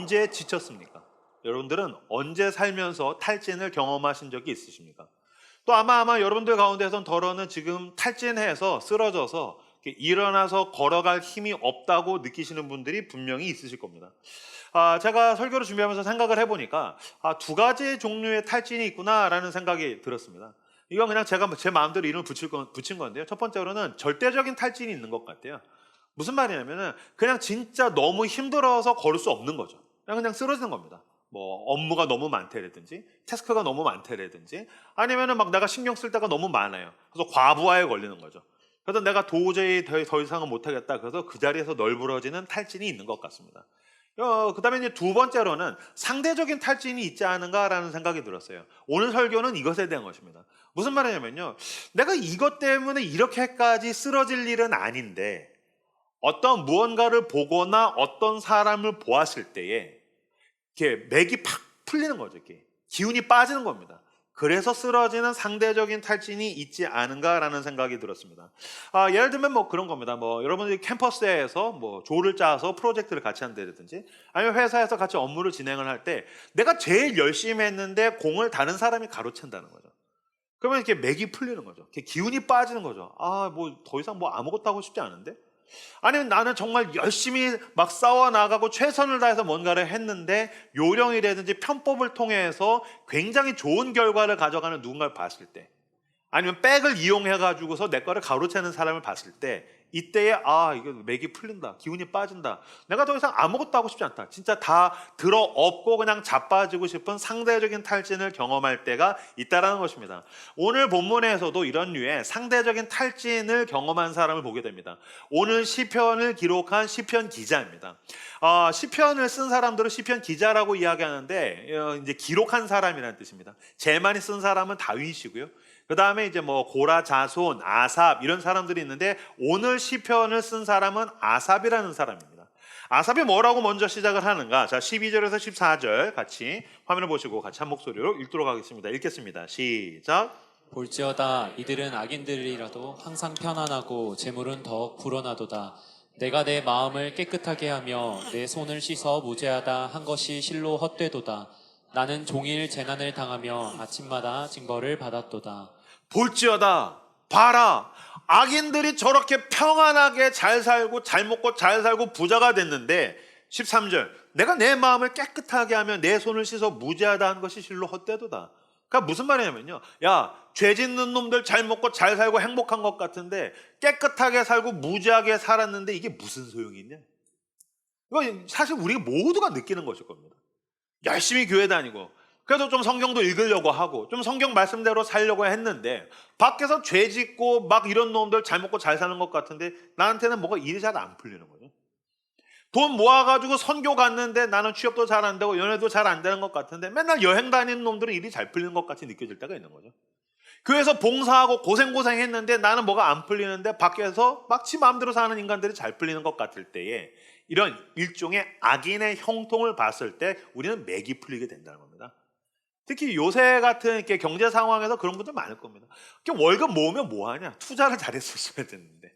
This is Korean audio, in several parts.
언제 지쳤습니까? 여러분들은 언제 살면서 탈진을 경험하신 적이 있으십니까? 또 아마 여러분들 가운데선 더러는 지금 탈진해서 쓰러져서 이렇게 일어나서 걸어갈 힘이 없다고 느끼시는 분들이 분명히 있으실 겁니다. 제가 설교를 준비하면서 생각을 해보니까 두 가지 종류의 탈진이 있구나라는 생각이 들었습니다. 이건 그냥 제가 제 마음대로 이름을 붙인 건데요. 첫 번째로는 절대적인 탈진이 있는 것 같아요. 무슨 말이냐면은 그냥 진짜 너무 힘들어서 걸을 수 없는 거죠. 그냥 쓰러지는 겁니다. 뭐 업무가 너무 많다라든지 태스크가 너무 많다라든지 아니면은 막 내가 신경 쓸 때가 너무 많아요. 그래서 과부하에 걸리는 거죠. 그래서 내가 도저히 더 이상은 못하겠다. 그래서 그 자리에서 널브러지는 탈진이 있는 것 같습니다. 그다음에 이제 두 번째로는 상대적인 탈진이 있지 않은가라는 생각이 들었어요. 오늘 설교는 이것에 대한 것입니다. 무슨 말이냐면요. 내가 이것 때문에 이렇게까지 쓰러질 일은 아닌데 어떤 무언가를 보거나 어떤 사람을 보았을 때에 이렇게 맥이 팍 풀리는 거죠. 이렇게 기운이 빠지는 겁니다. 그래서 쓰러지는 상대적인 탈진이 있지 않은가라는 생각이 들었습니다. 예를 들면 뭐 그런 겁니다. 뭐 여러분들이 캠퍼스에서 뭐 조를 짜서 프로젝트를 같이 한다든지 아니면 회사에서 같이 업무를 진행을 할 때 내가 제일 열심히 했는데 공을 다른 사람이 가로챈다는 거죠. 그러면 이렇게 맥이 풀리는 거죠. 이렇게 기운이 빠지는 거죠. 뭐 더 이상 뭐 아무것도 하고 싶지 않은데? 아니면 나는 정말 열심히 막 싸워 나가고 최선을 다해서 뭔가를 했는데 요령이라든지 편법을 통해서 굉장히 좋은 결과를 가져가는 누군가를 봤을 때 아니면 백을 이용해 가지고서 내 거를 가로채는 사람을 봤을 때 이때에 이거 맥이 풀린다. 기운이 빠진다. 내가 더 이상 아무것도 하고 싶지 않다. 진짜 다 들어 엎고 그냥 자빠지고 싶은 상대적인 탈진을 경험할 때가 있다라는 것입니다. 오늘 본문에서도 이런 류의 상대적인 탈진을 경험한 사람을 보게 됩니다. 오늘 시편을 기록한 시편 기자입니다. 시편을 쓴 사람들은 시편 기자라고 이야기하는데 이제 기록한 사람이라는 뜻입니다. 제일 많이 쓴 사람은 다윗이고요. 그 다음에 이제 뭐 고라, 자손, 아삽 이런 사람들이 있는데 오늘 시편을 쓴 사람은 아삽이라는 사람입니다. 아삽이 뭐라고 먼저 시작을 하는가? 자, 12절에서 14절 같이 화면을 보시고 같이 한 목소리로 읽도록 하겠습니다. 읽겠습니다. 시작. 볼지어다 이들은 악인들이라도 항상 편안하고 재물은 더욱 불어나도다. 내가 내 마음을 깨끗하게 하며 내 손을 씻어 무죄하다 한 것이 실로 헛되도다. 나는 종일 재난을 당하며 아침마다 징벌을 받았도다. 볼지어다 봐라 악인들이 저렇게 평안하게 잘 살고 잘 먹고 잘 살고 부자가 됐는데 13절 내가 내 마음을 깨끗하게 하며 내 손을 씻어 무죄하다 한 것이 실로 헛되도다. 그러니까 무슨 말이냐면요, 죄 짓는 놈들 잘 먹고 잘 살고 행복한 것 같은데 깨끗하게 살고 무죄하게 살았는데 이게 무슨 소용이 있냐. 이거 사실 우리가 모두가 느끼는 것일 겁니다. 열심히 교회 다니고 그래도 좀 성경도 읽으려고 하고 좀 성경 말씀대로 살려고 했는데 밖에서 죄 짓고 막 이런 놈들 잘 먹고 잘 사는 것 같은데 나한테는 뭐가 일이 잘 안 풀리는 거죠. 돈 모아가지고 선교 갔는데 나는 취업도 잘 안 되고 연애도 잘 안 되는 것 같은데 맨날 여행 다니는 놈들은 일이 잘 풀리는 것 같이 느껴질 때가 있는 거죠. 교회에서 봉사하고 고생했는데 나는 뭐가 안 풀리는데 밖에서 막 지 마음대로 사는 인간들이 잘 풀리는 것 같을 때에 이런 일종의 악인의 형통을 봤을 때 우리는 맥이 풀리게 된다는 겁니다. 특히 요새 같은 이렇게 경제 상황에서 그런 분들 많을 겁니다. 월급 모으면 뭐하냐? 투자를 잘했었어야 됐는데.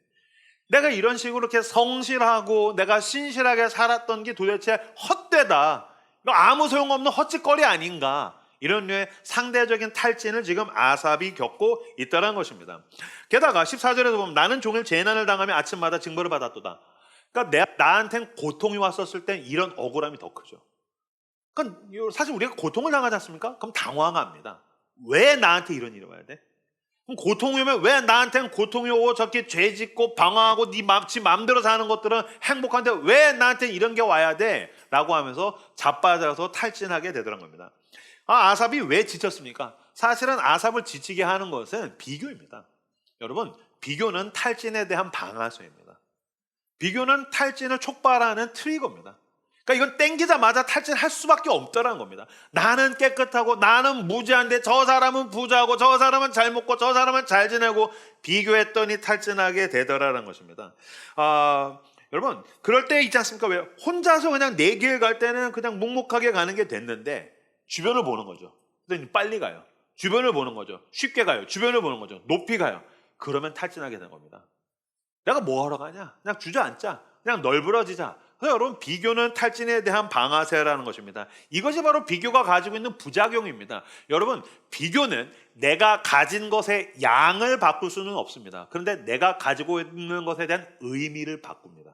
내가 이런 식으로 이렇게 성실하고 내가 신실하게 살았던 게 도대체 헛되다. 이거 아무 소용없는 헛짓거리 아닌가. 이런 류의 상대적인 탈진을 지금 아삽이 겪고 있다는 것입니다. 게다가 14절에서 보면 나는 종일 재난을 당하며 아침마다 징벌을 받았도다. 그러니까 나한텐 고통이 왔었을 땐 이런 억울함이 더 크죠. 그러니까 사실 우리가 고통을 당하지 않습니까? 그럼 당황합니다. 왜 나한테 이런 일이 와야 돼? 그럼 고통이 오면 왜 나한테는 고통이 오고 저렇게 죄 짓고 방황하고 지 마음대로 사는 것들은 행복한데 왜 나한테 이런 게 와야 돼? 라고 하면서 자빠져서 탈진하게 되더란 겁니다. 아삽이 왜 지쳤습니까? 사실은 아삽을 지치게 하는 것은 비교입니다. 여러분, 비교는 탈진에 대한 방아쇠입니다. 비교는 탈진을 촉발하는 트리거입니다. 그러니까 이건 땡기자마자 탈진할 수밖에 없다는 겁니다. 나는 깨끗하고 나는 무죄한데 저 사람은 부자고 저 사람은 잘 먹고 저 사람은 잘 지내고 비교했더니 탈진하게 되더라는 것입니다. 여러분 그럴 때 있지 않습니까? 왜 혼자서 그냥 내 길 갈 때는 그냥 묵묵하게 가는 게 됐는데 주변을 보는 거죠. 그러니 빨리 가요. 주변을 보는 거죠. 쉽게 가요. 주변을 보는 거죠. 높이 가요. 그러면 탈진하게 되는 겁니다. 내가 뭐 하러 가냐? 그냥 주저앉자. 그냥 널브러지자. 그래서 여러분, 비교는 탈진에 대한 방아쇠라는 것입니다. 이것이 바로 비교가 가지고 있는 부작용입니다. 여러분, 비교는 내가 가진 것의 양을 바꿀 수는 없습니다. 그런데 내가 가지고 있는 것에 대한 의미를 바꿉니다.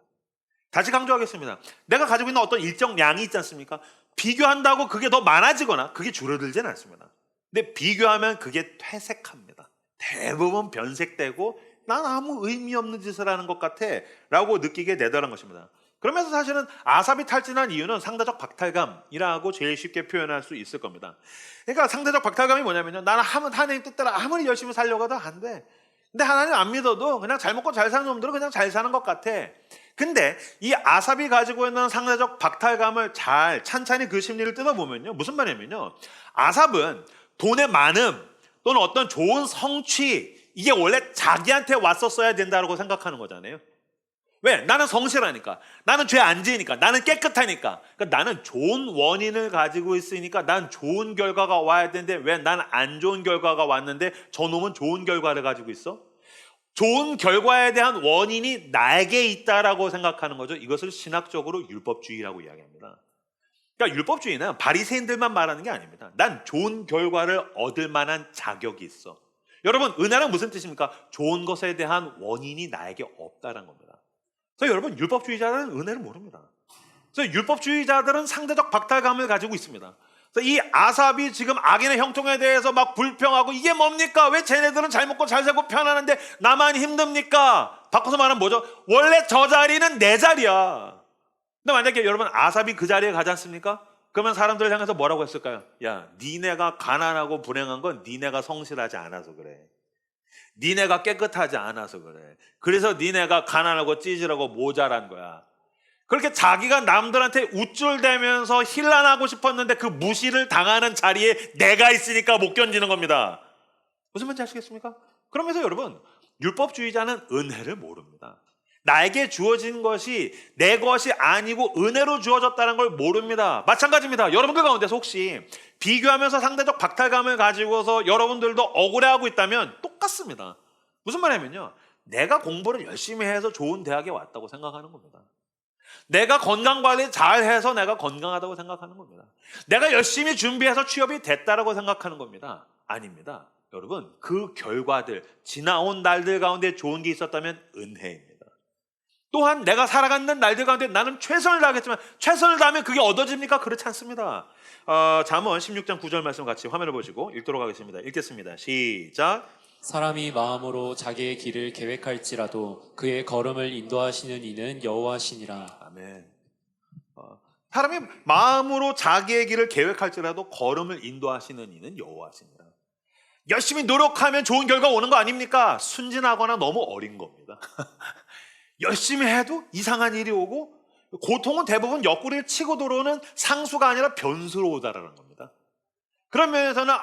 다시 강조하겠습니다. 내가 가지고 있는 어떤 일정 양이 있지 않습니까? 비교한다고 그게 더 많아지거나 그게 줄어들지는 않습니다. 근데 비교하면 그게 퇴색합니다. 대부분 변색되고 난 아무 의미 없는 짓을 하는 것 같아 라고 느끼게 되더라는 것입니다. 그러면서 사실은 아삽이 탈진한 이유는 상대적 박탈감이라고 제일 쉽게 표현할 수 있을 겁니다. 그러니까 상대적 박탈감이 뭐냐면요, 나는 하나님 뜻대로 아무리 열심히 살려고 해도 안 돼. 근데 하나님 안 믿어도 그냥 잘 먹고 잘 사는 놈들은 그냥 잘 사는 것 같아. 근데 이 아삽이 가지고 있는 상대적 박탈감을 잘 찬찬히 그 심리를 뜯어보면요, 무슨 말이냐면요, 아삽은 돈의 많음 또는 어떤 좋은 성취, 이게 원래 자기한테 왔었어야 된다고 생각하는 거잖아요. 왜? 나는 성실하니까, 나는 죄 안 지으니까, 나는 깨끗하니까, 그러니까 나는 좋은 원인을 가지고 있으니까 난 좋은 결과가 와야 되는데 왜 난 안 좋은 결과가 왔는데 저놈은 좋은 결과를 가지고 있어? 좋은 결과에 대한 원인이 나에게 있다라고 생각하는 거죠. 이것을 신학적으로 율법주의라고 이야기합니다. 그러니까 율법주의는 바리새인들만 말하는 게 아닙니다. 난 좋은 결과를 얻을 만한 자격이 있어. 여러분, 은혜는 무슨 뜻입니까? 좋은 것에 대한 원인이 나에게 없다는 겁니다. 그래서 여러분, 율법주의자들은 은혜를 모릅니다. 그래서 율법주의자들은 상대적 박탈감을 가지고 있습니다. 그래서 이 아삽이 지금 악인의 형통에 대해서 막 불평하고, 이게 뭡니까? 왜 쟤네들은 잘 먹고 잘 살고 편안한데 나만 힘듭니까? 바꿔서 말하면 뭐죠? 원래 저 자리는 내 자리야. 근데 만약에 여러분, 아삽이 그 자리에 가지 않습니까? 그러면 사람들을 향해서 뭐라고 했을까요? 야, 니네가 가난하고 불행한 건 니네가 성실하지 않아서 그래. 니네가 깨끗하지 않아서 그래. 그래서 니네가 가난하고 찌질하고 모자란 거야. 그렇게 자기가 남들한테 우쭐대면서 힐난하고 싶었는데 그 무시를 당하는 자리에 내가 있으니까 못 견디는 겁니다. 무슨 말인지 아시겠습니까? 그러면서 여러분, 율법주의자는 은혜를 모릅니다. 나에게 주어진 것이 내 것이 아니고 은혜로 주어졌다는 걸 모릅니다. 마찬가지입니다. 여러분들 가운데서 혹시 비교하면서 상대적 박탈감을 가지고서 여러분들도 억울해하고 있다면 똑같습니다. 무슨 말이냐면요, 내가 공부를 열심히 해서 좋은 대학에 왔다고 생각하는 겁니다. 내가 건강관리 잘해서 내가 건강하다고 생각하는 겁니다. 내가 열심히 준비해서 취업이 됐다라고 생각하는 겁니다. 아닙니다. 여러분, 그 결과들, 지나온 날들 가운데 좋은 게 있었다면 은혜입니다. 또한 내가 살아가는 날들 가운데 나는 최선을 다하겠지만 최선을 다하면 그게 얻어집니까? 그렇지 않습니다. 잠언 16장 9절 말씀 같이 화면을 보시고 읽도록 하겠습니다. 읽겠습니다. 시작. 사람이 마음으로 자기의 길을 계획할지라도 그의 걸음을 인도하시는 이는 여호와시니라. 아멘. 사람이 마음으로 자기의 길을 계획할지라도 걸음을 인도하시는 이는 여호와시니라. 열심히 노력하면 좋은 결과 오는 거 아닙니까? 순진하거나 너무 어린 겁니다. 열심히 해도 이상한 일이 오고, 고통은 대부분 옆구리를 치고 들어오는 상수가 아니라 변수로 오다라는 겁니다. 그런 면에서는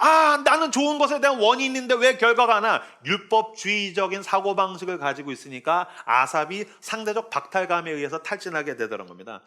나는 좋은 것에 대한 원인이 있는데 왜 결과가 안 나? 율법주의적인 사고방식을 가지고 있으니까 아삽이 상대적 박탈감에 의해서 탈진하게 되더란 겁니다.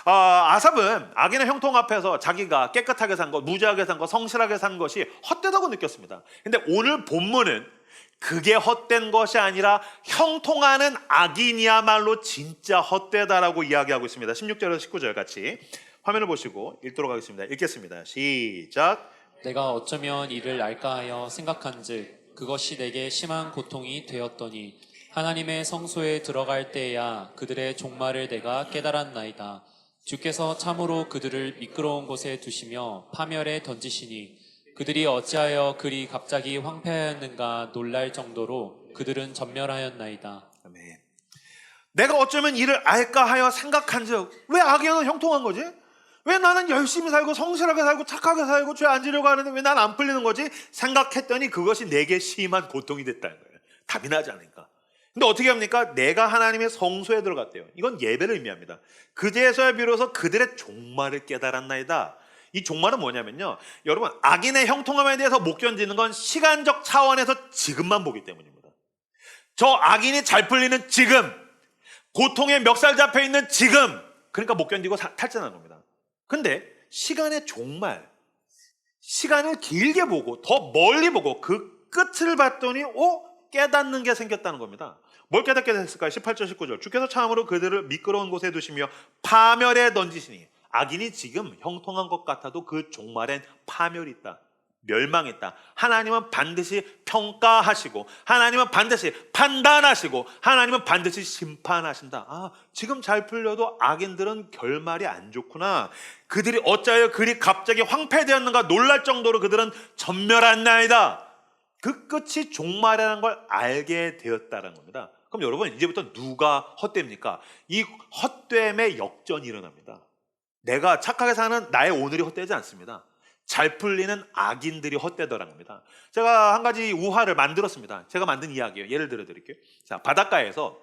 아삽은 악인의 형통 앞에서 자기가 깨끗하게 산 것, 무죄하게 산 것, 성실하게 산 것이 헛되다고 느꼈습니다. 근데 오늘 본문은 그게 헛된 것이 아니라 형통하는 악인이야말로 진짜 헛되다라고 이야기하고 있습니다. 16절에서 19절 같이 화면을 보시고 읽도록 하겠습니다. 읽겠습니다. 시작. 내가 어쩌면 이를 알까 하여 생각한즉 그것이 내게 심한 고통이 되었더니 하나님의 성소에 들어갈 때야 그들의 종말을 내가 깨달았나이다. 주께서 참으로 그들을 미끄러운 곳에 두시며 파멸에 던지시니 그들이 어찌하여 그리 갑자기 황폐하였는가 놀랄 정도로 그들은 전멸하였나이다. 아멘. 내가 어쩌면 이를 알까 하여 생각한즉, 왜 악인은 형통한 거지? 왜 나는 열심히 살고 성실하게 살고 착하게 살고 죄 안 지려고 하는데 왜 난 안 풀리는 거지? 생각했더니 그것이 내게 심한 고통이 됐다는 거예요. 답이 나지 않으니까. 근데 어떻게 합니까? 내가 하나님의 성소에 들어갔대요. 이건 예배를 의미합니다. 그제서야 비로소 그들의 종말을 깨달았나이다. 이 종말은 뭐냐면요, 여러분, 악인의 형통함에 대해서 못 견디는 건 시간적 차원에서 지금만 보기 때문입니다. 저 악인이 잘 풀리는 지금, 고통에 멱살 잡혀 있는 지금, 그러니까 못 견디고 탈진하는 겁니다. 근데 시간의 종말, 시간을 길게 보고 더 멀리 보고 그 끝을 봤더니 깨닫는 게 생겼다는 겁니다. 뭘 깨닫게 됐을까요? 18절 19절 주께서 참으로 그들을 미끄러운 곳에 두시며 파멸에 던지시니 악인이 지금 형통한 것 같아도 그 종말엔 파멸이 있다. 멸망했다. 하나님은 반드시 평가하시고 하나님은 반드시 판단하시고 하나님은 반드시 심판하신다. 아, 지금 잘 풀려도 악인들은 결말이 안 좋구나. 그들이 어찌하여 그리 갑자기 황폐되었는가 놀랄 정도로 그들은 전멸한나이다. 그 끝이 종말이라는 걸 알게 되었다는 겁니다. 그럼 여러분 이제부터 누가 헛됩니까? 이 헛됨의 역전이 일어납니다. 내가 착하게 사는 나의 오늘이 헛되지 않습니다. 잘 풀리는 악인들이 헛되더라는 겁니다. 제가 한 가지 우화를 만들었습니다. 제가 만든 이야기예요. 예를 들어 드릴게요. 자, 바닷가에서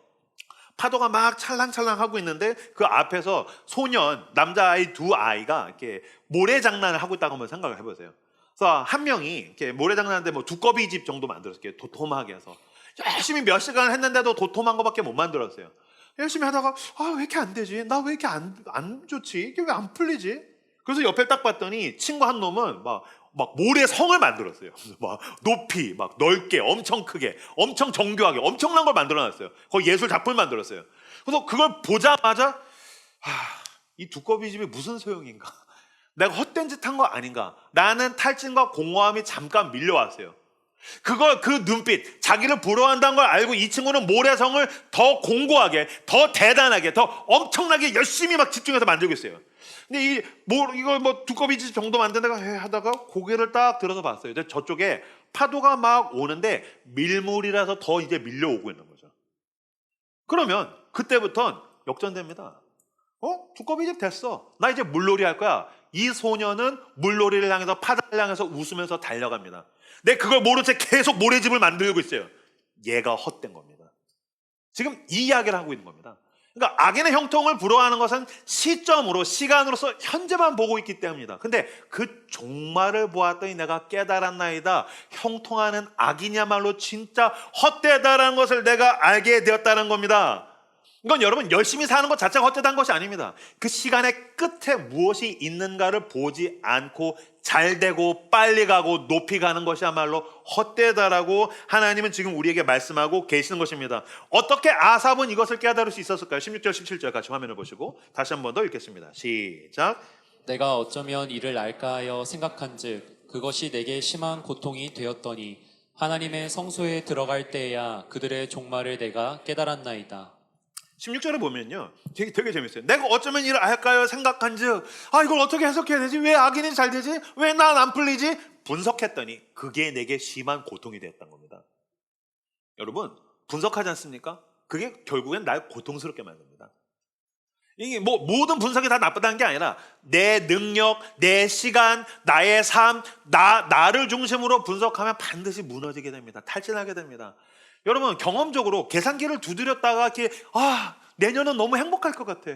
파도가 막 찰랑찰랑 하고 있는데 그 앞에서 소년, 남자아이 두 아이가 이렇게 모래장난을 하고 있다고 한번 생각을 해보세요. 그래서 한 명이 이렇게 모래장난하는데 뭐 두꺼비 집 정도 만들었어요. 도톰하게 해서. 열심히 몇 시간을 했는데도 도톰한 거밖에 못 만들었어요. 열심히 하다가 왜 이렇게 안 되지? 나 왜 이렇게 안 좋지? 이게 왜 안 풀리지? 그래서 옆에 딱 봤더니 친구 한 놈은 막 모래성을 만들었어요. 막 높이, 막 넓게, 엄청 크게, 엄청 정교하게, 엄청난 걸 만들어놨어요. 거의 예술 작품을 만들었어요. 그래서 그걸 보자마자 이 두꺼비 집이 무슨 소용인가? 내가 헛된 짓 한 거 아닌가? 라는 탈진과 공허함이 잠깐 밀려왔어요. 그 눈빛, 자기를 부러워한다는 걸 알고 이 친구는 모래성을 더 공고하게, 더 대단하게, 더 엄청나게 열심히 막 집중해서 만들고 있어요. 근데 이걸 두꺼비집 정도 만든다고 하다가 고개를 딱 들어서 봤어요. 저쪽에 파도가 막 오는데 밀물이라서 더 이제 밀려오고 있는 거죠. 그러면 그때부터는 역전됩니다. 두꺼비집 됐어. 나 이제 물놀이 할 거야. 이 소녀는 물놀이를 향해서 바다를 향해서 웃으면서 달려갑니다. 근데 그걸 모른 채 계속 모래집을 만들고 있어요. 얘가 헛된 겁니다. 지금 이 이야기를 하고 있는 겁니다. 그러니까 악인의 형통을 부러워하는 것은 시점으로, 시간으로서 현재만 보고 있기 때문입니다. 근데 그 종말을 보았더니 내가 깨달았나이다. 형통하는 악이냐말로 진짜 헛되다라는 것을 내가 알게 되었다는 겁니다. 이건 여러분 열심히 사는 것 자체가 헛되다는 것이 아닙니다. 그 시간의 끝에 무엇이 있는가를 보지 않고 잘 되고 빨리 가고 높이 가는 것이야말로 헛되다라고 하나님은 지금 우리에게 말씀하고 계시는 것입니다. 어떻게 아삽은 이것을 깨달을 수 있었을까요? 16절 17절 같이 화면을 보시고 다시 한 번 더 읽겠습니다. 시작. 내가 어쩌면 이를 알까 하여 생각한즉 그것이 내게 심한 고통이 되었더니 하나님의 성소에 들어갈 때에야 그들의 종말을 내가 깨달았나이다. 16절에 보면요 되게 재밌어요. 내가 어쩌면 이를 알까요 생각한즉 이걸 어떻게 해석해야 되지? 왜 악인이 잘 되지? 왜 난 안 풀리지? 분석했더니 그게 내게 심한 고통이 되었던 겁니다. 여러분 분석하지 않습니까? 그게 결국엔 날 고통스럽게 만듭니다. 이게 모든 분석이 다 나쁘다는 게 아니라 내 능력, 내 시간, 나의 삶, 나를 중심으로 분석하면 반드시 무너지게 됩니다. 탈진하게 됩니다. 여러분 경험적으로 계산기를 두드렸다가 이렇게 내년은 너무 행복할 것 같아.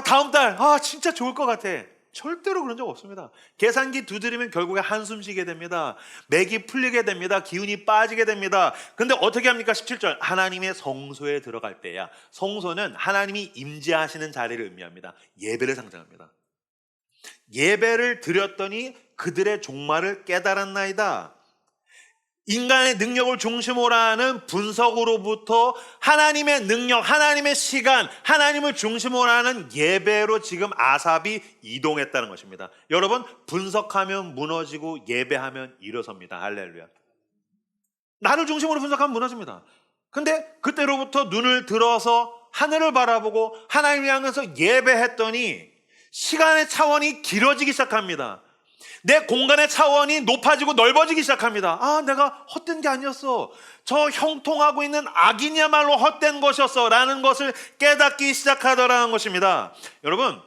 다음 달 진짜 좋을 것 같아. 절대로 그런 적 없습니다. 계산기 두드리면 결국에 한숨 쉬게 됩니다. 맥이 풀리게 됩니다. 기운이 빠지게 됩니다. 근데 어떻게 합니까? 17절 하나님의 성소에 들어갈 때야. 성소는 하나님이 임재하시는 자리를 의미합니다. 예배를 상징합니다. 예배를 드렸더니 그들의 종말을 깨달았나이다. 인간의 능력을 중심으로 하는 분석으로부터 하나님의 능력, 하나님의 시간, 하나님을 중심으로 하는 예배로 지금 아삽이 이동했다는 것입니다. 여러분 분석하면 무너지고 예배하면 일어섭니다. 할렐루야. 나를 중심으로 분석하면 무너집니다. 근데 그때로부터 눈을 들어서 하늘을 바라보고 하나님을 향해서 예배했더니 시간의 차원이 길어지기 시작합니다. 내 공간의 차원이 높아지고 넓어지기 시작합니다. 내가 헛된 게 아니었어. 저 형통하고 있는 악인이야말로 헛된 것이었어 라는 것을 깨닫기 시작하더라는 것입니다. 여러분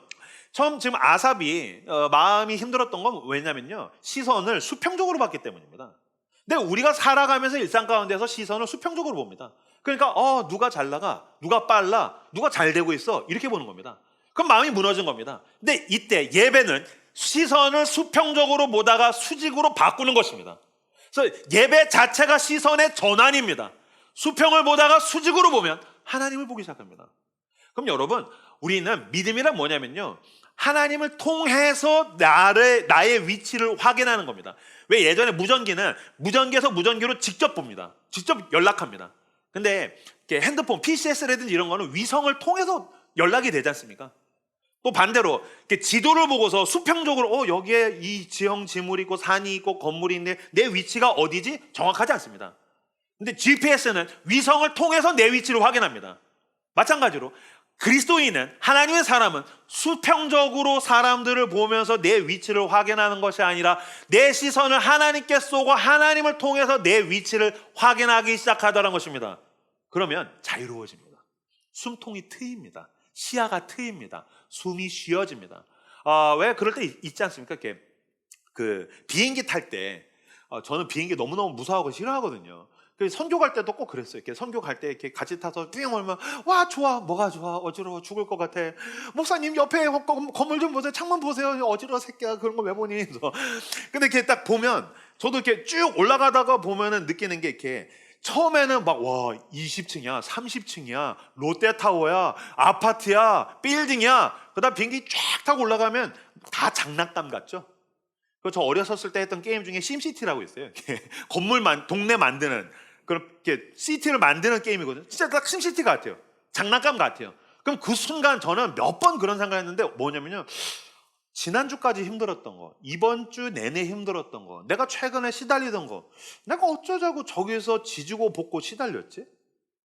처음 지금 아삽이 마음이 힘들었던 건 왜냐면요 시선을 수평적으로 봤기 때문입니다. 근데 우리가 살아가면서 일상 가운데서 시선을 수평적으로 봅니다. 그러니까 누가 잘 나가, 누가 빨라, 누가 잘 되고 있어 이렇게 보는 겁니다. 그럼 마음이 무너진 겁니다. 근데 이때 예배는 시선을 수평적으로 보다가 수직으로 바꾸는 것입니다. 그래서 예배 자체가 시선의 전환입니다. 수평을 보다가 수직으로 보면 하나님을 보기 시작합니다. 그럼 여러분 우리는 믿음이란 뭐냐면요 하나님을 통해서 나의 위치를 확인하는 겁니다. 왜 예전에 무전기는 무전기에서 무전기로 직접 봅니다. 직접 연락합니다. 근데 이렇게 핸드폰, PCS라든지 이런 거는 위성을 통해서 연락이 되지 않습니까? 또 반대로 이렇게 지도를 보고서 수평적으로 여기에 이 지형 지물이 있고 산이 있고 건물이 있네, 내 위치가 어디지? 정확하지 않습니다. 근데 GPS는 위성을 통해서 내 위치를 확인합니다. 마찬가지로 그리스도인은, 하나님의 사람은 수평적으로 사람들을 보면서 내 위치를 확인하는 것이 아니라 내 시선을 하나님께 쏘고 하나님을 통해서 내 위치를 확인하기 시작하더라는 것입니다. 그러면 자유로워집니다. 숨통이 트입니다. 시야가 트입니다. 숨이 쉬어집니다. 왜 그럴 때 있지 않습니까? 이렇게 그 비행기 탈 때, 저는 비행기 너무너무 무서워하고 싫어하거든요. 선교 갈 때도 꼭 그랬어요. 이렇게 선교 갈 때 이렇게 같이 타서 삥 오면, 와, 좋아, 뭐가 좋아, 어지러워 죽을 것 같아. 목사님 옆에 건물 좀 보세요, 창문 보세요, 어지러워 새끼야, 그런 거 왜 보니? 그래서 근데 이렇게 딱 보면, 저도 이렇게 쭉 올라가다가 보면은 느끼는 게, 이렇게 처음에는 막, 와, 20층이야, 30층이야, 롯데타워야, 아파트야, 빌딩이야. 그다음 비행기 쫙 타고 올라가면 다 장난감 같죠? 저 어렸었을 때 했던 게임 중에 심시티라고 있어요. 이렇게 동네 만드는, 그렇게 시티를 만드는 게임이거든요. 진짜 딱 심시티 같아요. 장난감 같아요. 그럼 그 순간 저는 몇 번 그런 생각했는데, 뭐냐면요, 지난주까지 힘들었던 거, 이번 주 내내 힘들었던 거, 내가 최근에 시달리던 거, 내가 어쩌자고 저기서 지지고 볶고 시달렸지?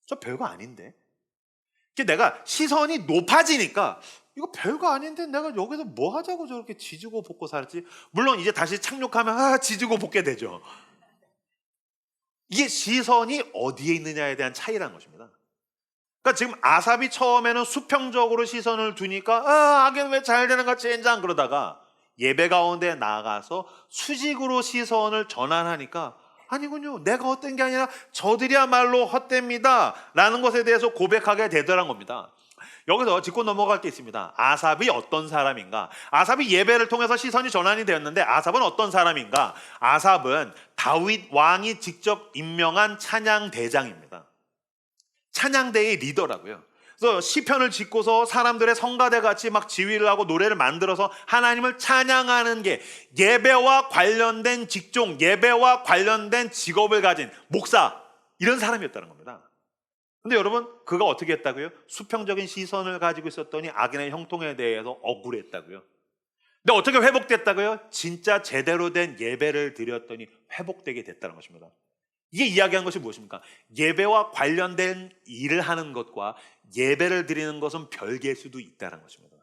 저 별거 아닌데. 내가 시선이 높아지니까 이거 별거 아닌데 내가 여기서 뭐 하자고 저렇게 지지고 볶고 살았지? 물론 이제 다시 착륙하면 지지고 볶게 되죠. 이게 시선이 어디에 있느냐에 대한 차이라는 것입니다. 그러니까 지금 아삽이 처음에는 수평적으로 시선을 두니까 하긴 왜 잘 되는 것 젠장 그러다가 예배 가운데 나가서 수직으로 시선을 전환하니까 아니군요, 내가 헛된 게 아니라 저들이야말로 헛됩니다 라는 것에 대해서 고백하게 되더란 겁니다. 여기서 짚고 넘어갈 게 있습니다. 아삽이 어떤 사람인가? 아삽이 예배를 통해서 시선이 전환이 되었는데 아삽은 어떤 사람인가? 아삽은 다윗 왕이 직접 임명한 찬양대장입니다. 찬양대의 리더라고요. 그래서 시편을 짓고서 사람들의 성가대 같이 막 지휘를 하고 노래를 만들어서 하나님을 찬양하는 게 예배와 관련된 직종, 예배와 관련된 직업을 가진 목사, 이런 사람이었다는 겁니다. 근데 여러분, 그가 어떻게 했다고요? 수평적인 시선을 가지고 있었더니 악인의 형통에 대해서 억울했다고요. 근데 어떻게 회복됐다고요? 진짜 제대로 된 예배를 드렸더니 회복되게 됐다는 것입니다. 이게 이야기한 것이 무엇입니까? 예배와 관련된 일을 하는 것과 예배를 드리는 것은 별개일 수도 있다는 것입니다.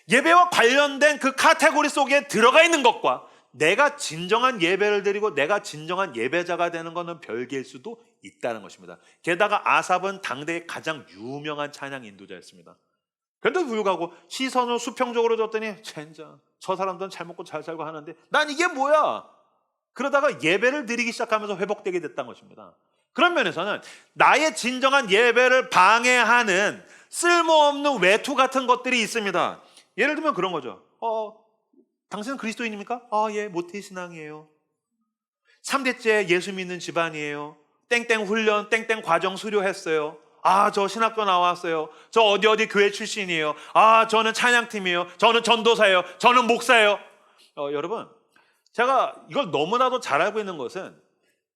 예배와 관련된 그 카테고리 속에 들어가 있는 것과 내가 진정한 예배를 드리고 내가 진정한 예배자가 되는 것은 별개일 수도 있다는 것입니다. 게다가 아삽은 당대의 가장 유명한 찬양 인도자였습니다. 그런데도 불구하고 시선을 수평적으로 줬더니 젠장, 저 사람들은 잘 먹고 잘 살고 하는데 난 이게 뭐야? 그러다가 예배를 드리기 시작하면서 회복되게 됐다는 것입니다. 그런 면에서는 나의 진정한 예배를 방해하는 쓸모없는 외투 같은 것들이 있습니다. 예를 들면 그런 거죠. 당신은 그리스도인입니까? 예, 모태신앙이에요. 3대째 예수 믿는 집안이에요. 땡땡 훈련, 땡땡 과정 수료했어요. 저 신학교 나왔어요. 저 어디 교회 출신이에요. 저는 찬양팀이에요. 저는 전도사예요. 저는 목사예요. 여러분, 제가 이걸 너무나도 잘 알고 있는 것은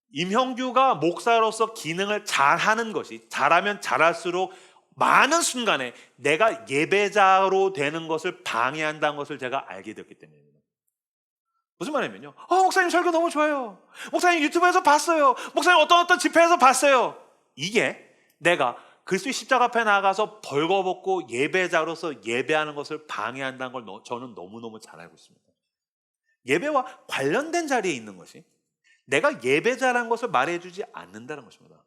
임형규가 목사로서 기능을 잘하는 것이, 잘하면 잘할수록 많은 순간에 내가 예배자로 되는 것을 방해한다는 것을 제가 알게 되었기 때문입니다. 무슨 말이냐면요, 목사님 설교 너무 좋아요. 목사님 유튜브에서 봤어요. 목사님 어떤 집회에서 봤어요. 이게 내가 그리스도의 십자가 앞에 나가서 벌거벗고 예배자로서 예배하는 것을 방해한다는 걸 저는 너무너무 잘 알고 있습니다. 예배와 관련된 자리에 있는 것이 내가 예배자라는 것을 말해주지 않는다는 것입니다.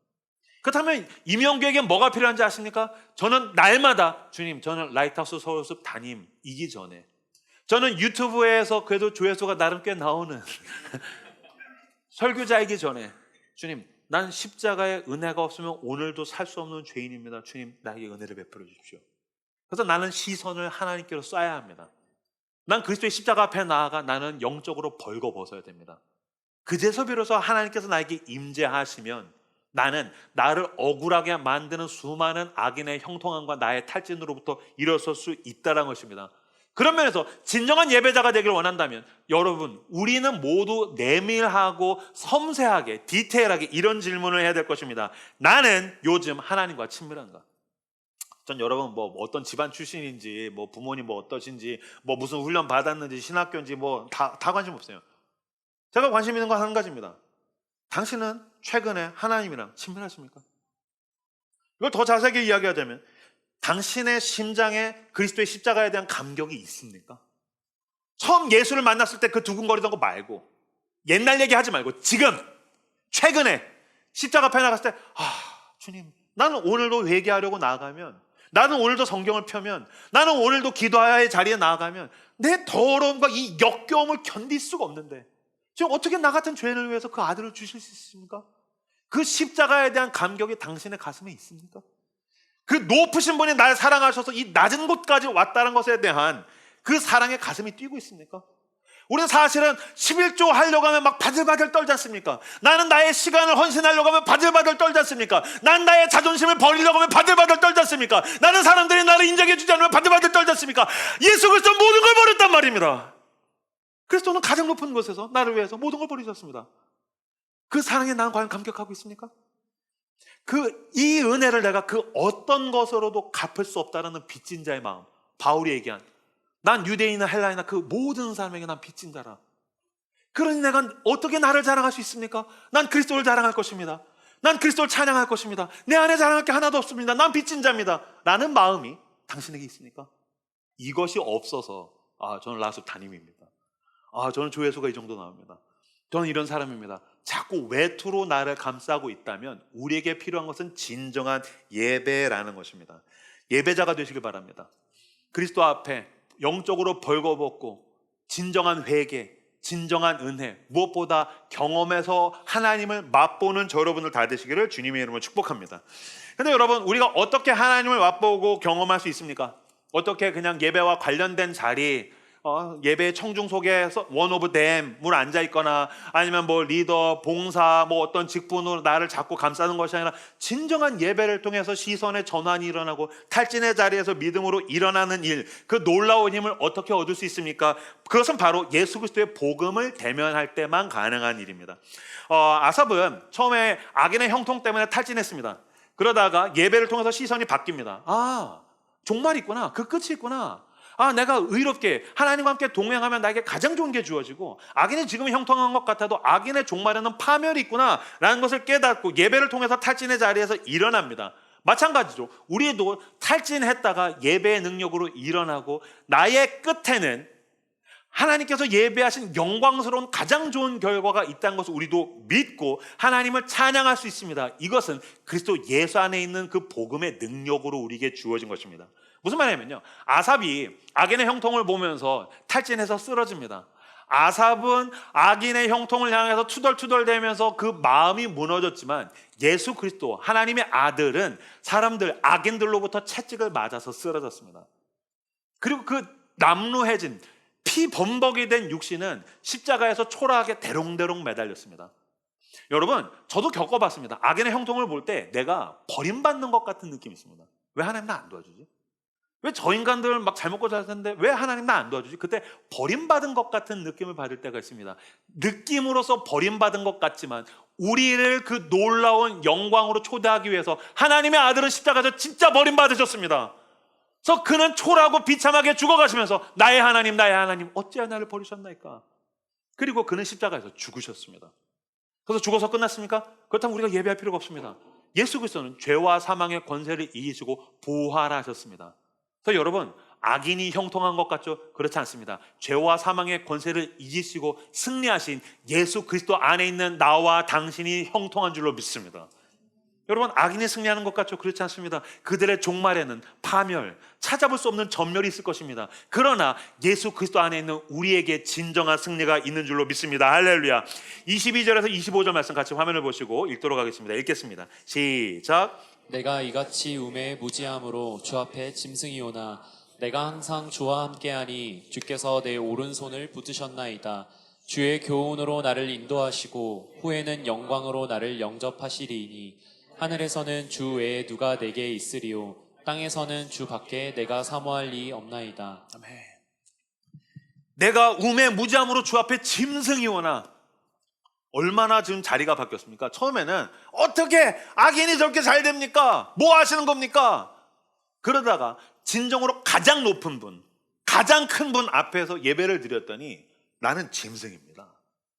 그렇다면 임영규에게 뭐가 필요한지 아십니까? 저는 날마다 주님, 저는 라이트하우스 서울숲 담임이기 전에, 저는 유튜브에서 그래도 조회수가 나름 꽤 나오는 설교자이기 전에, 주님, 난 십자가의 은혜가 없으면 오늘도 살 수 없는 죄인입니다. 주님, 나에게 은혜를 베풀어 주십시오. 그래서 나는 시선을 하나님께로 쏴야 합니다. 난 그리스도의 십자가 앞에 나아가 나는 영적으로 벌거벗어야 됩니다. 그제서 비로소 하나님께서 나에게 임재하시면 나는 나를 억울하게 만드는 수많은 악인의 형통함과 나의 탈진으로부터 일어설 수 있다는 것입니다. 그런 면에서 진정한 예배자가 되기를 원한다면 여러분, 우리는 모두 내밀하고 섬세하게 디테일하게 이런 질문을 해야 될 것입니다. 나는 요즘 하나님과 친밀한가? 전 여러분 뭐 어떤 집안 출신인지, 뭐 부모님 뭐 어떠신지, 뭐 무슨 훈련 받았는지, 신학교인지 뭐 다 관심 없어요. 제가 관심 있는 건 한 가지입니다. 당신은 최근에 하나님이랑 친밀하십니까? 이걸 더 자세하게 이야기하자면 당신의 심장에 그리스도의 십자가에 대한 감격이 있습니까? 처음 예수를 만났을 때 그 두근거리던 거 말고, 옛날 얘기하지 말고 지금 최근에 십자가 앞에 나갔을 때 주님, 나는 오늘도 회개하려고 나아가면, 나는 오늘도 성경을 펴면, 나는 오늘도 기도할 자리에 나아가면 내 더러움과 이 역겨움을 견딜 수가 없는데 지금 어떻게 나 같은 죄인을 위해서 그 아들을 주실 수 있습니까? 그 십자가에 대한 감격이 당신의 가슴에 있습니까? 그 높으신 분이 날 사랑하셔서 이 낮은 곳까지 왔다는 것에 대한 그 사랑의 가슴이 뛰고 있습니까? 우리는 사실은 11조 하려고 하면 막 바들바들 떨지 않습니까? 나는 나의 시간을 헌신하려고 하면 바들바들 떨지 않습니까? 난 나의 자존심을 버리려고 하면 바들바들 떨지 않습니까? 나는 사람들이 나를 인정해 주지 않으면 바들바들 떨지 않습니까? 예수 그리스도는 모든 걸 버렸단 말입니다. 그리스도는 가장 높은 곳에서 나를 위해서 모든 걸 버리셨습니다. 그 사랑에 나는 과연 감격하고 있습니까? 이 은혜를 내가 그 어떤 것으로도 갚을 수 없다라는 빚진 자의 마음, 바울이 얘기한 난 유대인이나 헬라인이나 그 모든 사람에게 난 빚진 자라. 그러니 내가 어떻게 나를 자랑할 수 있습니까? 난 그리스도를 자랑할 것입니다. 난 그리스도를 찬양할 것입니다. 내 안에 자랑할 게 하나도 없습니다. 난 빚진 자입니다 라는 마음이 당신에게 있습니까? 이것이 없어서 저는 라숲 담임입니다. 저는 조회수가 이 정도 나옵니다. 저는 이런 사람입니다. 자꾸 외투로 나를 감싸고 있다면 우리에게 필요한 것은 진정한 예배라는 것입니다. 예배자가 되시길 바랍니다. 그리스도 앞에 영적으로 벌거벗고 진정한 회개, 진정한 은혜, 무엇보다 경험에서 하나님을 맛보는 저 여러분들 다 되시기를 주님의 이름으로 축복합니다. 근데 여러분, 우리가 어떻게 하나님을 맛보고 경험할 수 있습니까? 어떻게 그냥 예배와 관련된 자리, 예배 청중 속에 원 오브 댐을 앉아 있거나 아니면 뭐 리더, 봉사, 뭐 어떤 직분으로 나를 잡고 감싸는 것이 아니라 진정한 예배를 통해서 시선의 전환이 일어나고 탈진의 자리에서 믿음으로 일어나는 일, 그 놀라운 힘을 어떻게 얻을 수 있습니까? 그것은 바로 예수 그리스도의 복음을 대면할 때만 가능한 일입니다. 아삽은 처음에 악인의 형통 때문에 탈진했습니다. 그러다가 예배를 통해서 시선이 바뀝니다. 종말이 있구나, 그 끝이 있구나. 내가 의롭게 하나님과 함께 동행하면 나에게 가장 좋은 게 주어지고, 악인이 지금 형통한 것 같아도 악인의 종말에는 파멸이 있구나 라는 것을 깨닫고 예배를 통해서 탈진의 자리에서 일어납니다. 마찬가지로 우리도 탈진했다가 예배의 능력으로 일어나고 나의 끝에는 하나님께서 예배하신 영광스러운 가장 좋은 결과가 있다는 것을 우리도 믿고 하나님을 찬양할 수 있습니다. 이것은 그리스도 예수 안에 있는 그 복음의 능력으로 우리에게 주어진 것입니다. 무슨 말이냐면요, 아삽이 악인의 형통을 보면서 탈진해서 쓰러집니다. 아삽은 악인의 형통을 향해서 투덜투덜대면서 그 마음이 무너졌지만 예수 그리스도 하나님의 아들은 사람들, 악인들로부터 채찍을 맞아서 쓰러졌습니다. 그리고 그 남루해진 피 범벅이 된 육신은 십자가에서 초라하게 대롱대롱 매달렸습니다. 여러분, 저도 겪어봤습니다. 악인의 형통을 볼 때 내가 버림받는 것 같은 느낌이 있습니다. 왜 하나님 나 안 도와주지? 왜 저 인간들 막 잘 먹고 잘 사는데 왜 하나님 나 안 도와주지? 그때 버림받은 것 같은 느낌을 받을 때가 있습니다. 느낌으로서 버림받은 것 같지만 우리를 그 놀라운 영광으로 초대하기 위해서 하나님의 아들은 십자가에서 진짜 버림받으셨습니다. 그래서 그는 초라하고 비참하게 죽어가시면서 나의 하나님 어찌하여 나를 버리셨나이까? 그리고 그는 십자가에서 죽으셨습니다. 그래서 죽어서 끝났습니까? 그렇다면 우리가 예배할 필요가 없습니다. 예수 그리스도는 죄와 사망의 권세를 이기시고 부활하셨습니다. 그래서 여러분, 악인이 형통한 것 같죠? 그렇지 않습니다. 죄와 사망의 권세를 이기시고 승리하신 예수 그리스도 안에 있는 나와 당신이 형통한 줄로 믿습니다. 여러분, 악인이 승리하는 것 같죠? 그렇지 않습니다. 그들의 종말에는 파멸, 찾아볼 수 없는 전멸이 있을 것입니다. 그러나 예수 그리스도 안에 있는 우리에게 진정한 승리가 있는 줄로 믿습니다. 할렐루야. 22절에서 25절 말씀 같이 화면을 보시고 읽도록 하겠습니다. 읽겠습니다. 시작. 내가 이같이 우매에 무지함으로 주 앞에 짐승이 오나 내가 항상 주와 함께하니 주께서 내 오른손을 붙드셨나이다. 주의 교훈으로 나를 인도하시고 후에는 영광으로 나를 영접하시리니 하늘에서는 주 외에 누가 내게 있으리요 땅에서는 주 밖에 내가 사모할 리 없나이다. 아멘. 내가 우매무지함으로 주 앞에 짐승이 오나. 얼마나 지금 자리가 바뀌었습니까? 처음에는 어떻게 악인이 저렇게 잘 됩니까? 뭐 하시는 겁니까? 그러다가 진정으로 가장 높은 분, 가장 큰 분 앞에서 예배를 드렸더니 나는 짐승입니다.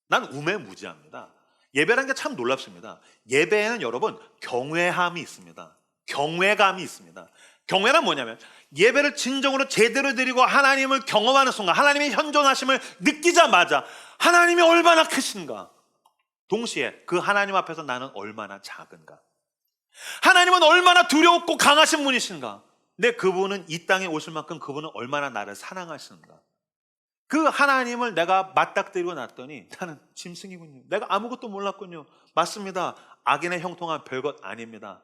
난 우매무지합니다. 예배라는 게 참 놀랍습니다. 예배에는 여러분 경외함이 있습니다. 경외감이 있습니다. 경외란 뭐냐면 예배를 진정으로 제대로 드리고 하나님을 경험하는 순간, 하나님의 현존하심을 느끼자마자 하나님이 얼마나 크신가, 동시에 그 하나님 앞에서 나는 얼마나 작은가, 하나님은 얼마나 두려웠고 강하신 분이신가, 근데 그분은 이 땅에 오실 만큼 그분은 얼마나 나를 사랑하시는가, 그 하나님을 내가 맞닥뜨리고 났더니 나는 짐승이군요. 내가 아무것도 몰랐군요. 맞습니다. 악인의 형통한 별것 아닙니다.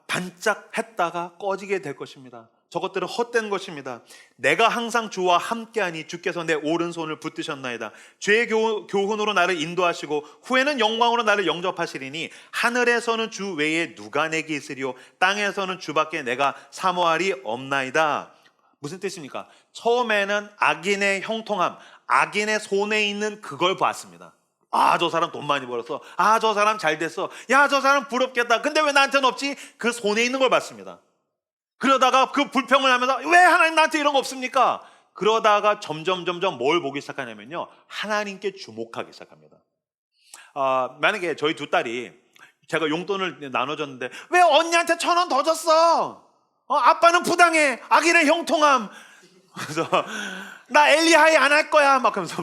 반짝했다가 꺼지게 될 것입니다. 저것들은 헛된 것입니다. 내가 항상 주와 함께하니 주께서 내 오른손을 붙드셨나이다. 죄의 교훈으로 나를 인도하시고 후에는 영광으로 나를 영접하시리니 하늘에서는 주 외에 누가 내게 있으리요 땅에서는 주밖에 내가 사모할이 없나이다. 무슨 뜻입니까? 처음에는 악인의 형통함, 악인의 손에 있는 그걸 봤습니다. 아, 저 사람 돈 많이 벌었어. 아, 저 사람 잘 됐어. 야, 저 사람 부럽겠다. 근데 왜 나한테는 없지? 그 손에 있는 걸 봤습니다. 그러다가 그 불평을 하면서 왜 하나님 나한테 이런 거 없습니까? 그러다가 점점 뭘 보기 시작하냐면요, 하나님께 주목하기 시작합니다. 만약에 저희 두 딸이 제가 용돈을 나눠줬는데 왜 언니한테 1,000원 더 줬어? 아빠는 부당해. 악인의 형통함. 그래서 나 엘리하이 안 할 거야 막 하면서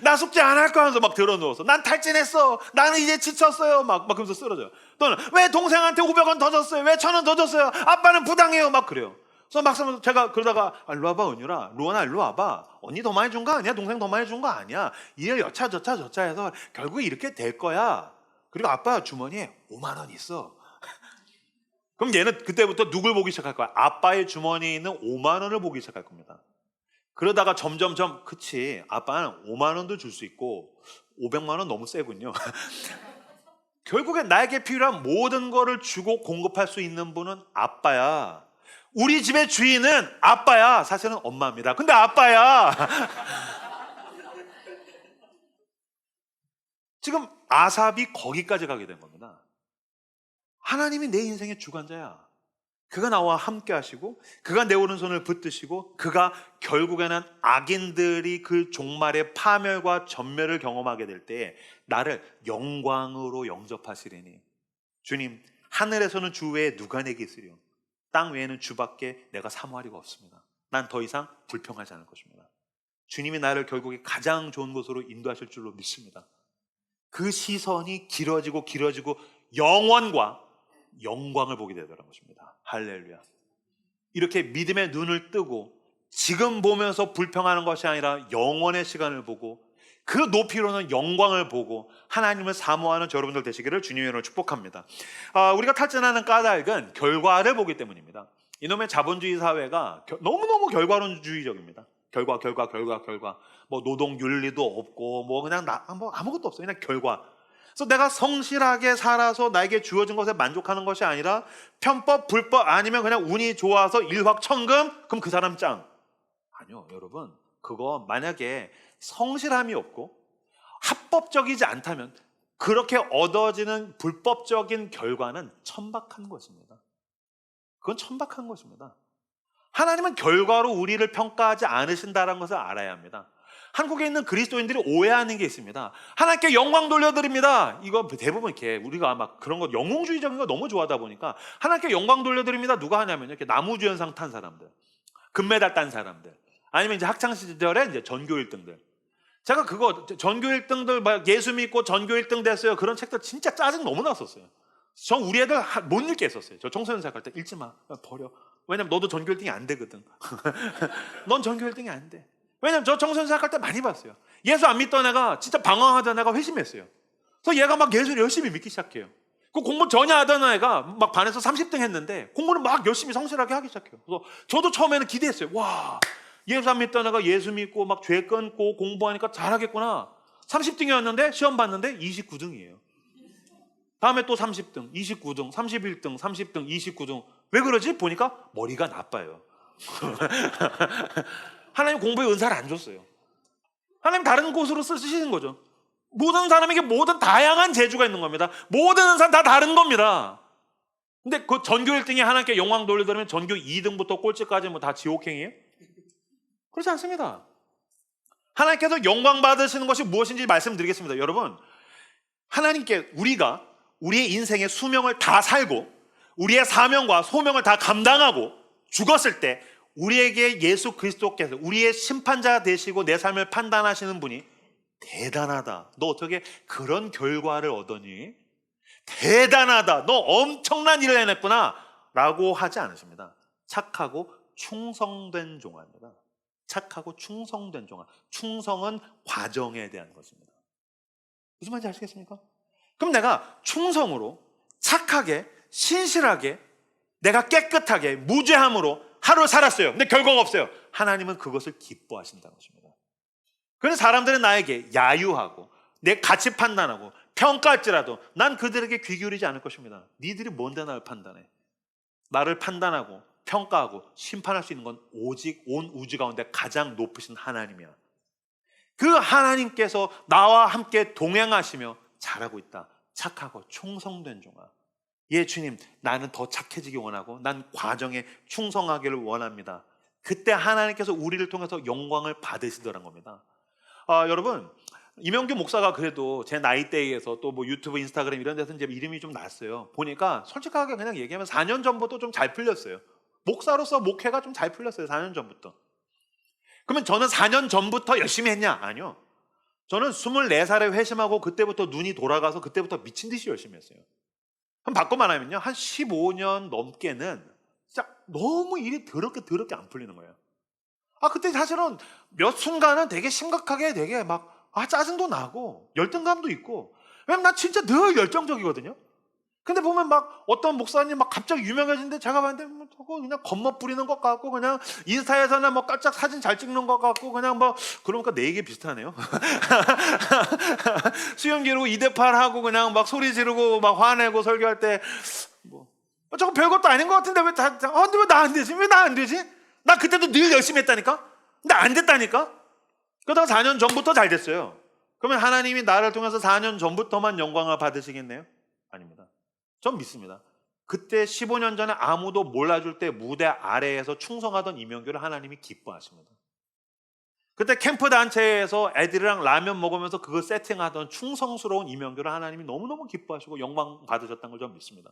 나 숙제 안 할 거야 하면서 막 들어누워서 난 탈진했어. 나는 이제 지쳤어요. 막 하면서 쓰러져요. 또는 왜 동생한테 500원 더 줬어요? 왜 1,000원 더 줬어요? 아빠는 부당해요. 막 그래요. 그래서 막상 제가 그러다가 일로 와봐 은유라, 루원아 일로 와봐. 언니 더 많이 준 거 아니야? 동생 더 많이 준 거 아니야? 이래 여차 저차 해서 결국 이렇게 될 거야. 그리고 아빠 주머니에 5만 원 있어. 그럼 얘는 그때부터 누굴 보기 시작할 거야? 아빠의 주머니에 있는 5만 원을 보기 시작할 겁니다. 그러다가 점점점 그치, 아빠는 5만 원도 줄 수 있고 500만 원 너무 세군요. 결국엔 나에게 필요한 모든 거를 주고 공급할 수 있는 분은 아빠야. 우리 집의 주인은 아빠야. 사실은 엄마입니다. 근데 아빠야. 지금 아삽이 거기까지 가게 된 겁니다. 하나님이 내 인생의 주관자야. 그가 나와 함께 하시고 그가 내 오른손을 붙드시고 그가 결국에는 악인들이 그 종말의 파멸과 전멸을 경험하게 될 때에 나를 영광으로 영접하시리니 주님, 하늘에서는 주 외에 누가 내게 있으리요 땅 외에는 주밖에 내가 사모하리가 없습니다. 난 더 이상 불평하지 않을 것입니다. 주님이 나를 결국에 가장 좋은 곳으로 인도하실 줄로 믿습니다. 그 시선이 길어지고 영원과 영광을 보게 되더라는 것입니다. 할렐루야. 이렇게 믿음의 눈을 뜨고 지금 보면서 불평하는 것이 아니라 영원의 시간을 보고 그 높이로는 영광을 보고 하나님을 사모하는 여러분들 되시기를 주님의 이름으로 축복합니다. 우리가 탈진하는 까닭은 결과를 보기 때문입니다. 이놈의 자본주의 사회가 너무너무 결과론주의적입니다. 결과. 뭐 노동 윤리도 없고 뭐 그냥 뭐 아무것도 없어요. 그냥 결과. 그래서 내가 성실하게 살아서 나에게 주어진 것에 만족하는 것이 아니라 편법, 불법 아니면 그냥 운이 좋아서 일확천금, 그럼 그 사람 짱. 아니요, 여러분. 그거 만약에 성실함이 없고 합법적이지 않다면 그렇게 얻어지는 불법적인 결과는 천박한 것입니다. 그건 천박한 것입니다. 하나님은 결과로 우리를 평가하지 않으신다는 것을 알아야 합니다. 한국에 있는 그리스도인들이 오해하는 게 있습니다. 하나님께 영광 돌려드립니다. 이거 대부분 이렇게 우리가 막 그런 거 영웅주의적인 거 너무 좋아하다 보니까 하나님께 영광 돌려드립니다. 누가 하냐면요, 이렇게 나무주연상 탄 사람들, 금메달 딴 사람들, 아니면 이제 학창 시절에 이제 전교 1등들. 제가 그거 전교 1등들 막 예수 믿고 전교 1등 됐어요. 그런 책들 진짜 짜증 너무 났었어요. 전 우리 애들 못 읽게 했었어요. 저 청소년 생활할 때 읽지 마, 버려. 왜냐면 너도 전교 1등이 안 되거든. 넌 전교 1등이 안 돼. 왜냐면 저 청소년 생활할 때 많이 봤어요. 예수 안 믿던 애가 진짜 방황하던 애가 회심했어요. 그래서 얘가 막 예수를 열심히 믿기 시작해요. 그 공부 전혀 하던 애가 막 반에서 30등 했는데 공부는 막 열심히 성실하게 하기 시작해요. 그래서 저도 처음에는 기대했어요. 와, 예수 안 믿던 애가 예수 믿고 막 죄 끊고 공부하니까 잘하겠구나. 30등이었는데 시험 봤는데 29등이에요. 다음에 또 30등, 29등, 31등, 30등, 29등. 왜 그러지? 보니까 머리가 나빠요. 하나님 공부에 은사를 안 줬어요. 하나님 다른 곳으로 쓰시는 거죠. 모든 사람에게 모든 다양한 재주가 있는 겁니다. 모든 사람 다 다른 겁니다. 근데 그 전교 1등이 하나님께 영광 돌리려면 전교 2등부터 꼴찌까지 뭐 다 지옥행이에요? 그렇지 않습니다. 하나님께서 영광 받으시는 것이 무엇인지 말씀드리겠습니다. 여러분, 하나님께 우리가 우리의 인생의 수명을 다 살고 우리의 사명과 소명을 다 감당하고 죽었을 때 우리에게 예수 그리스도께서 우리의 심판자 되시고 내 삶을 판단하시는 분이 대단하다. 너 어떻게 그런 결과를 얻으니? 대단하다. 너 엄청난 일을 해냈구나. 라고 하지 않으십니다. 착하고 충성된 종아입니다. 착하고 충성된 종아. 충성은 과정에 대한 것입니다. 무슨 말인지 아시겠습니까? 그럼 내가 충성으로 착하게 신실하게 내가 깨끗하게 무죄함으로 하루 살았어요. 근데 결과가 없어요. 하나님은 그것을 기뻐하신다는 것입니다. 그래서 사람들은 나에게 야유하고 내 가치 판단하고 평가할지라도 난 그들에게 귀 기울이지 않을 것입니다. 니들이 뭔데 나를 판단해? 나를 판단하고 평가하고 심판할 수 있는 건 오직 온 우주 가운데 가장 높으신 하나님이야. 그 하나님께서 나와 함께 동행하시며 잘하고 있다. 착하고 충성된 종아. 예, 주님, 나는 더 착해지기 원하고 난 과정에 충성하기를 원합니다. 그때 하나님께서 우리를 통해서 영광을 받으시더란 겁니다. 여러분, 이명규 목사가 그래도 제 나이대에서 또 뭐 유튜브, 인스타그램 이런 데서 이제 이름이 좀 났어요. 보니까 솔직하게 그냥 얘기하면 4년 전부터 좀 잘 풀렸어요. 목사로서 목회가 좀 잘 풀렸어요. 4년 전부터. 그러면 저는 4년 전부터 열심히 했냐? 아니요. 저는 24살에 회심하고 그때부터 눈이 돌아가서 그때부터 미친 듯이 열심히 했어요. 그럼 바꿔 말하면요, 한 15년 넘게는 진짜 너무 일이 더럽게 안 풀리는 거예요. 그때 사실은 몇 순간은 되게 심각하게 되게 막 짜증도 나고 열등감도 있고. 왜냐면 나 진짜 늘 열정적이거든요. 근데 보면 막 어떤 목사님 막 갑자기 유명해지는데 제가 봤는데 뭐 저거 그냥 겉멋 부리는 것 같고 그냥 인스타에서나 뭐 깔짝 사진 잘 찍는 것 같고 그냥 뭐 그러니까 내 얘기 비슷하네요. 수영기로 2대8 하고 그냥 막 소리 지르고 막 화내고 설교할 때 뭐 저거 별것도 아닌 것 같은데 왜 근데 왜 나 안 되지? 왜 나 안 되지? 나 그때도 늘 열심히 했다니까? 근데 안 됐다니까? 그러다가 4년 전부터 잘 됐어요. 그러면 하나님이 나를 통해서 4년 전부터만 영광을 받으시겠네요? 아닙니다. 전 믿습니다. 그때 15년 전에 아무도 몰라줄 때 무대 아래에서 충성하던 이명규를 하나님이 기뻐하십니다. 그때 캠프 단체에서 애들이랑 라면 먹으면서 그거 세팅하던 충성스러운 이명규를 하나님이 너무너무 기뻐하시고 영광 받으셨다는 걸 전 믿습니다.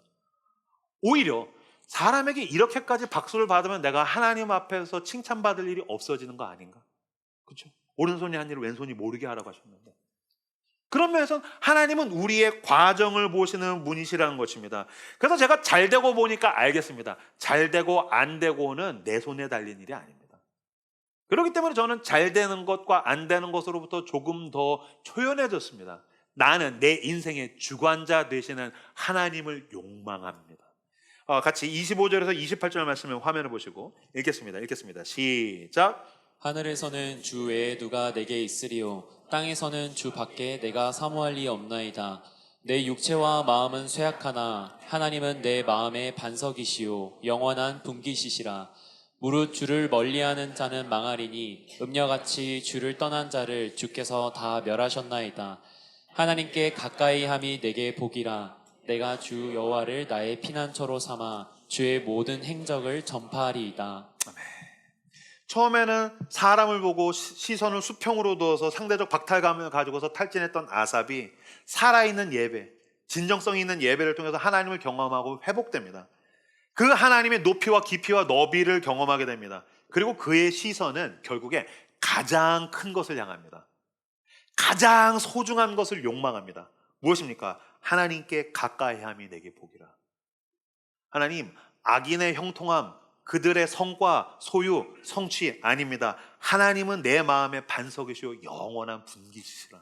오히려 사람에게 이렇게까지 박수를 받으면 내가 하나님 앞에서 칭찬받을 일이 없어지는 거 아닌가? 그렇죠? 오른손이 한 일을 왼손이 모르게 하라고 하셨는데, 그런 면에서 하나님은 우리의 과정을 보시는 분이시라는 것입니다. 그래서 제가 잘 되고 보니까 알겠습니다. 잘 되고 안 되고는 내 손에 달린 일이 아닙니다. 그렇기 때문에 저는 잘 되는 것과 안 되는 것으로부터 조금 더 초연해졌습니다. 나는 내 인생의 주관자 되시는 하나님을 욕망합니다. 같이 25절에서 28절 말씀을 화면을 보시고 읽겠습니다. 시작. 하늘에서는 주 외에 누가 내게 있으리요 땅에서는 주 밖에 내가 사모할 리 없나이다. 내 육체와 마음은 쇠약하나 하나님은 내 마음의 반석이시요 영원한 분기시시라. 무릇 주를 멀리하는 자는 망하리니 음녀같이 주를 떠난 자를 주께서 다 멸하셨나이다. 하나님께 가까이 함이 내게 복이라. 내가 주 여호와를 나의 피난처로 삼아 주의 모든 행적을 전파하리이다. 처음에는 사람을 보고 시선을 수평으로 두어서 상대적 박탈감을 가지고서 탈진했던 아삽이 살아있는 예배, 진정성 있는 예배를 통해서 하나님을 경험하고 회복됩니다. 그 하나님의 높이와 깊이와 너비를 경험하게 됩니다. 그리고 그의 시선은 결국에 가장 큰 것을 향합니다. 가장 소중한 것을 욕망합니다. 무엇입니까? 하나님께 가까이 함이 내게 복이라. 하나님, 악인의 형통함, 그들의 성과, 소유, 성취 아닙니다. 하나님은 내 마음의 반석이시오 영원한 분기시라.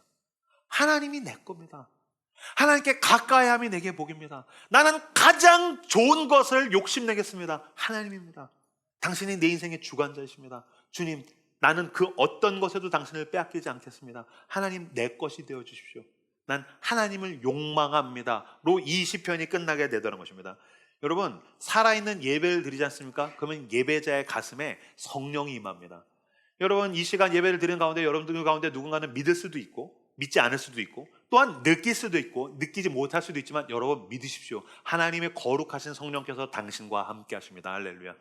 하나님이 내 겁니다. 하나님께 가까이 함이 내게 복입니다. 나는 가장 좋은 것을 욕심내겠습니다. 하나님입니다. 당신이 내 인생의 주관자이십니다. 주님, 나는 그 어떤 것에도 당신을 빼앗기지 않겠습니다. 하나님 내 것이 되어 주십시오. 난 하나님을 욕망합니다. 로 이 시편이 끝나게 되더라는 것입니다. 여러분, 살아있는 예배를 드리지 않습니까? 그러면 예배자의 가슴에 성령이 임합니다. 여러분 이 시간 예배를 드리는 가운데 여러분들 가운데 누군가는 믿을 수도 있고 믿지 않을 수도 있고 또한 느낄 수도 있고 느끼지 못할 수도 있지만 여러분 믿으십시오. 하나님의 거룩하신 성령께서 당신과 함께 하십니다. 할렐루야.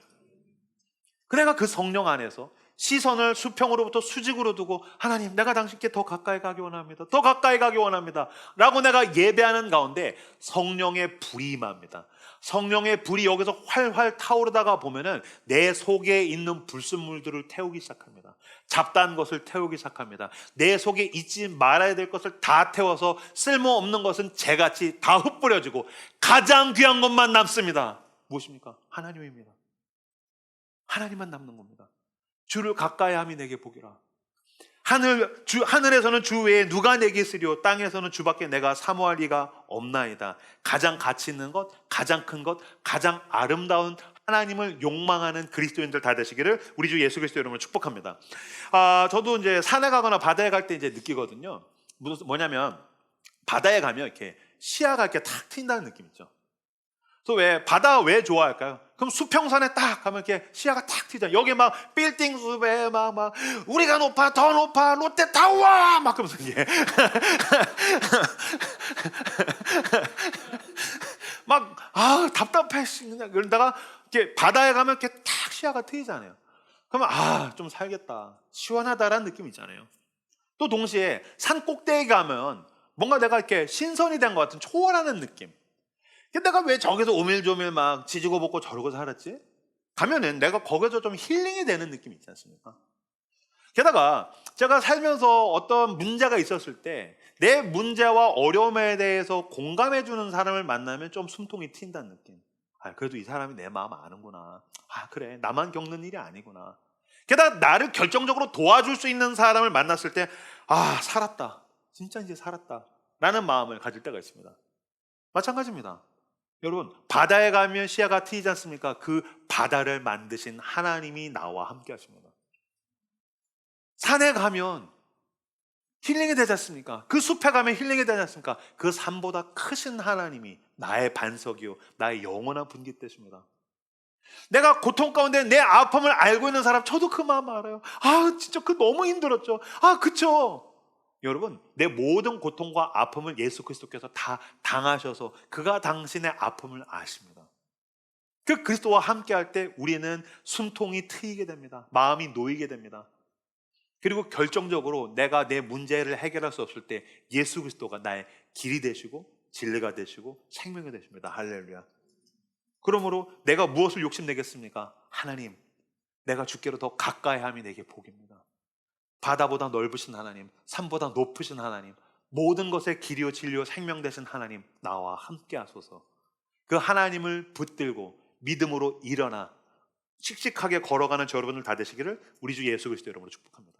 그래가 그 성령 안에서 시선을 수평으로부터 수직으로 두고 하나님 내가 당신께 더 가까이 가기 원합니다. 더 가까이 가기 원합니다. 라고 내가 예배하는 가운데 성령의 불이 임합니다. 성령의 불이 여기서 활활 타오르다가 보면은 내 속에 있는 불순물들을 태우기 시작합니다. 잡다한 것을 태우기 시작합니다. 내 속에 잊지 말아야 될 것을 다 태워서 쓸모없는 것은 재같이 다 흩뿌려지고 가장 귀한 것만 남습니다. 무엇입니까? 하나님입니다. 하나님만 남는 겁니다. 주를 가까이 함이 내게 복이라. 하늘에서는 주 외에 누가 내게 있으리요 땅에서는 주밖에 내가 사모할 리가 없나이다. 가장 가치 있는 것, 가장 큰 것, 가장 아름다운 하나님을 욕망하는 그리스도인들 다 되시기를 우리 주 예수 그리스도 이름으로 축복합니다. 저도 이제 산에 가거나 바다에 갈 때 이제 느끼거든요. 뭐냐면 바다에 가면 이렇게 시야가 이렇게 탁 트인다는 느낌 있죠. 그래서 왜 바다 왜 좋아할까요? 그럼 수평선에 딱 가면 이렇게 시야가 탁 트잖아요. 여기 막 빌딩 숲에 막 우리가 높아 더 높아 롯데타워 막 그러면서 이게 막 답답해 그러다가 이렇게 바다에 가면 이렇게 탁 시야가 트이잖아요. 그러면 좀 살겠다 시원하다라는 느낌 있잖아요. 또 동시에 산 꼭대기 가면 뭔가 내가 이렇게 신선이 된 것 같은 초월하는 느낌. 내가 왜 저기서 오밀조밀 막 지지고 볶고 저러고 살았지? 가면은 내가 거기서 좀 힐링이 되는 느낌이 있지 않습니까? 게다가 제가 살면서 어떤 문제가 있었을 때 내 문제와 어려움에 대해서 공감해 주는 사람을 만나면 좀 숨통이 튄다는 느낌. 그래도 이 사람이 내 마음 아는구나. 그래 나만 겪는 일이 아니구나. 게다가 나를 결정적으로 도와줄 수 있는 사람을 만났을 때 살았다. 진짜 이제 살았다 라는 마음을 가질 때가 있습니다. 마찬가지입니다. 여러분 바다에 가면 시야가 트이지 않습니까? 그 바다를 만드신 하나님이 나와 함께 하십니다. 산에 가면 힐링이 되지 않습니까? 그 숲에 가면 힐링이 되지 않습니까? 그 산보다 크신 하나님이 나의 반석이요 나의 영원한 분깃대십니다. 내가 고통 가운데 내 아픔을 알고 있는 사람 저도 그 마음 알아요. 진짜 그 너무 힘들었죠. 그쵸? 여러분 내 모든 고통과 아픔을 예수 그리스도께서 다 당하셔서 그가 당신의 아픔을 아십니다. 그 그리스도와 함께 할 때 우리는 숨통이 트이게 됩니다. 마음이 놓이게 됩니다. 그리고 결정적으로 내가 내 문제를 해결할 수 없을 때 예수 그리스도가 나의 길이 되시고 진리가 되시고 생명이 되십니다. 할렐루야. 그러므로 내가 무엇을 욕심내겠습니까? 하나님 내가 주께로 더 가까이 함이 내게 복입니다. 바다보다 넓으신 하나님, 산보다 높으신 하나님, 모든 것의 길이요 진리요 생명 되신 하나님 나와 함께 하소서. 그 하나님을 붙들고 믿음으로 일어나 씩씩하게 걸어가는 저 여러분들 다 되시기를 우리 주 예수 그리스도 이름으로 축복합니다.